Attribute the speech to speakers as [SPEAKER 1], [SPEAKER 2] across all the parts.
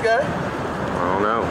[SPEAKER 1] okay?
[SPEAKER 2] I don't know.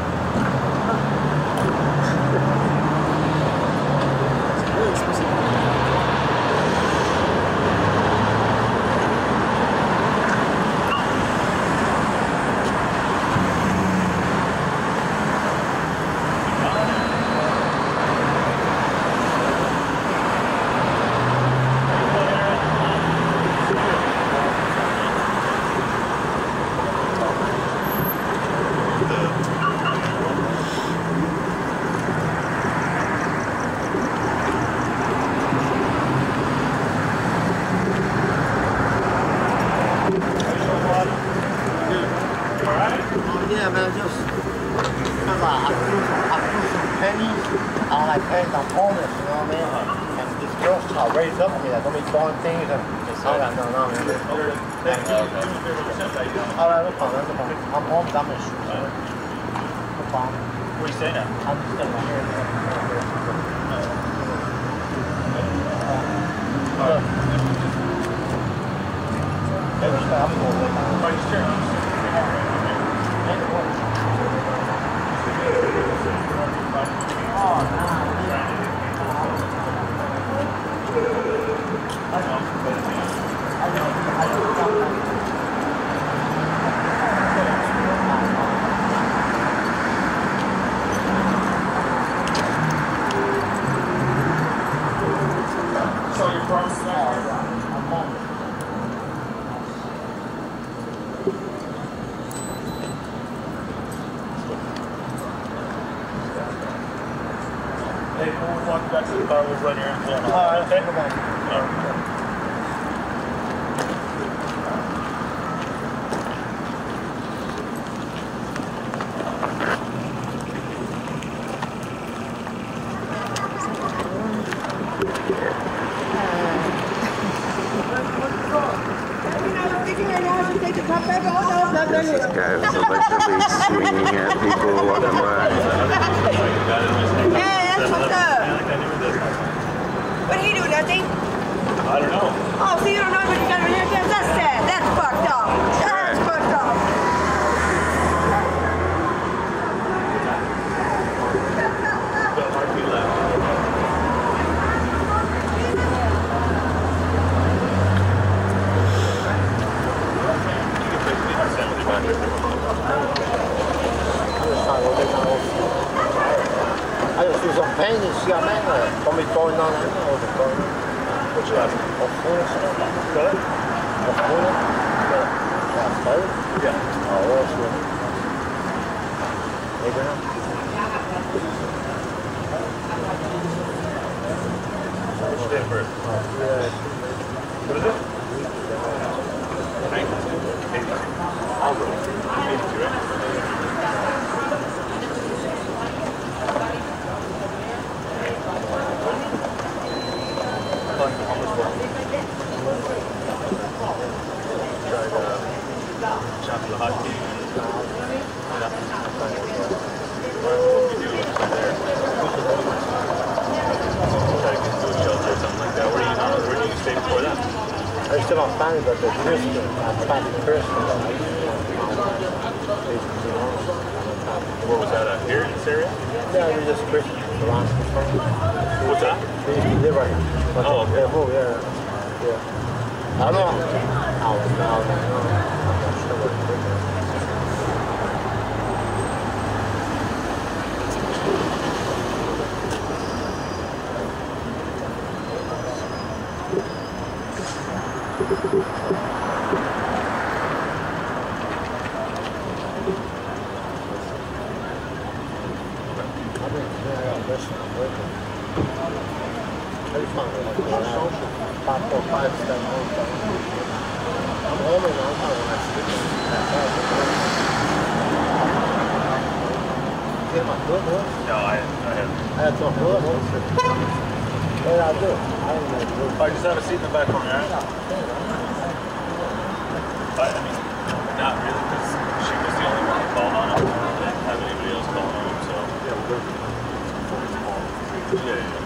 [SPEAKER 3] Yeah, man, just because I threw some pennies on my pants, I'm homeless, you know what I mean? And this girl started raised up to me, like, don't be throwing things, and I was like, no, man. Alright, no problem, no problem. I'm homeless, I'm in the streets, man. No problem.
[SPEAKER 1] Where are you staying at?
[SPEAKER 3] I'm just staying right here. I'm going to
[SPEAKER 1] So you're from Sevenoak? Hey, we'll walk back to the car, we'll run your info.
[SPEAKER 3] Alright,
[SPEAKER 1] okay?
[SPEAKER 3] come on.
[SPEAKER 1] Alright.
[SPEAKER 2] This guy was allegedly swinging at people walking by.
[SPEAKER 4] Hey, that's fucked up. What did he do, nothing?
[SPEAKER 1] I don't know.
[SPEAKER 4] Oh, so you don't know what you got in here? That's sad. That's fucked up. That's fucked up.
[SPEAKER 1] But Mark, we left.
[SPEAKER 3] I just threw some pennies, she got mad. Don't be throwing on that.
[SPEAKER 1] What you have?
[SPEAKER 3] Of course.
[SPEAKER 1] Good?
[SPEAKER 3] Of course. Yeah.
[SPEAKER 1] Yeah.
[SPEAKER 3] Oh, what's good? Abraham?
[SPEAKER 1] What's your date of birth? What is it? 82. I'll go. 82, right? Shop for the hot tea. Yeah. What we do there. Try to get into a shelter or something like that. Where do you stay before that?
[SPEAKER 3] I still don't find it, but the Christian. I tried the Christian.
[SPEAKER 1] Where was that at? Here in this area?
[SPEAKER 3] Yeah, we just Christian.
[SPEAKER 1] What's that?
[SPEAKER 3] They used to live right here. But
[SPEAKER 1] oh, okay.
[SPEAKER 3] Yeah. I don't know. I'm not sure what it is.
[SPEAKER 1] No, I have.
[SPEAKER 3] What did I do?
[SPEAKER 1] I just have a seat in the back corner, right? But, I mean, not really, because she was the only one that called on him. I didn't have anybody else calling on him, so. Yeah.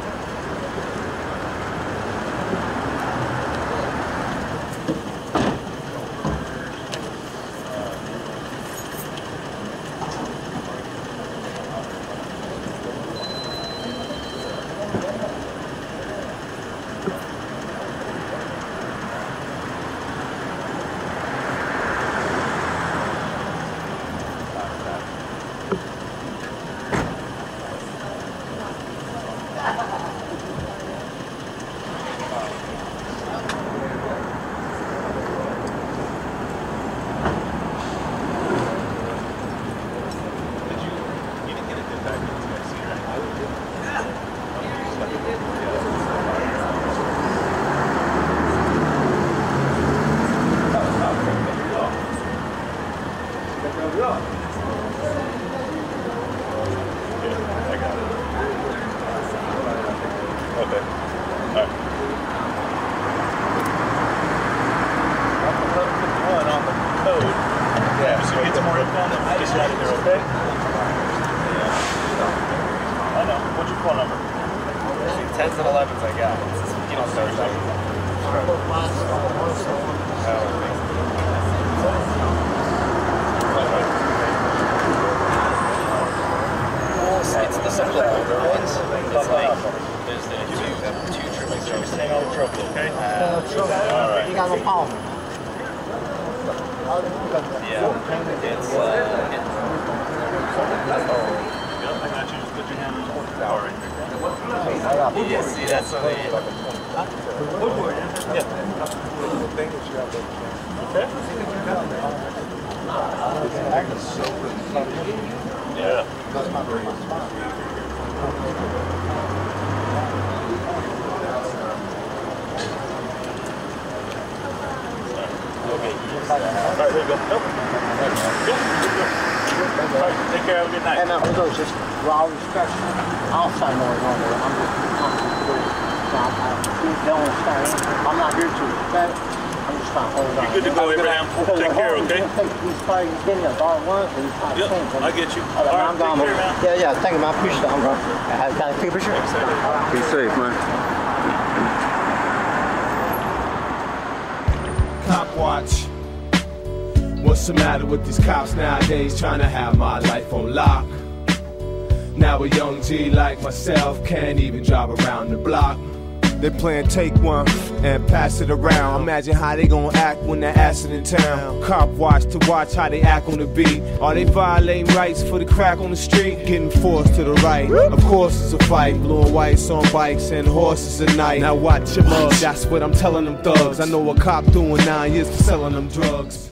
[SPEAKER 1] All right. 1151 on the code. Yeah, so get some more info on them. Just out of there, okay? Yeah. I know. What's your phone number?
[SPEAKER 5] 10s and 11s I got. You don't start that. It's the simple ones. It's like there's the two triple strokes.
[SPEAKER 1] Hang on with trouble, okay?
[SPEAKER 3] All right. You got no problem.
[SPEAKER 5] Yeah. It's
[SPEAKER 1] Yep, I got you. Just put your hand on the power right there.
[SPEAKER 5] yeah, see that's on the
[SPEAKER 1] Yeah. Okay? Yeah. All right, there you go. Nope. Good. All right, take care. Have a good night.
[SPEAKER 3] And although it's just raw respect, I'll sign more on there. I'm just I'm not here to respect. I'm just trying to hold on.
[SPEAKER 1] You're good to go, Abraham. Take care, okay?
[SPEAKER 3] These players getting us all at once.
[SPEAKER 1] Yep, I get you. All right,
[SPEAKER 3] I'm gone.
[SPEAKER 1] take care, man.
[SPEAKER 3] Yeah, thank you, man. I appreciate it. I'm going. Can I take a picture?
[SPEAKER 2] Be safe, man.
[SPEAKER 6] Copwatch. What's the matter with these cops nowadays trying to have my life on lock? Now a young G like myself can't even drive around the block. They playing take one and pass it around. Imagine how they gon' act when they're acid in town. Cop watch to watch how they act on the beat. Are they violating rights for the crack on the street? Getting forced to the right. Of course it's a fight. Blue and whites on bikes and horses at night. Now watch your mug. That's what I'm telling them thugs. I know a cop doing 9 years for selling them drugs.